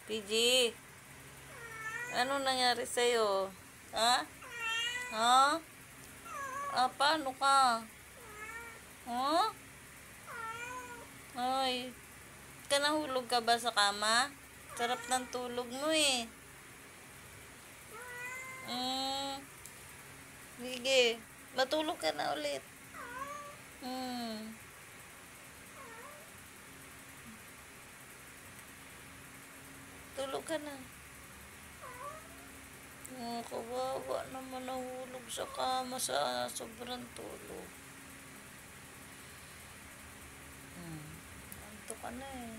PG, ano nangyari sa'yo? Ha? Ha? Paano ka? Ha? Ay, nahulog ka ba sa kama? Sarap ng tulog mo eh. Sige, matulog ka na ulit. Tulog ka na. Kawawa naman nahulog sa kama sa sobrang tulog. Anto ka na eh.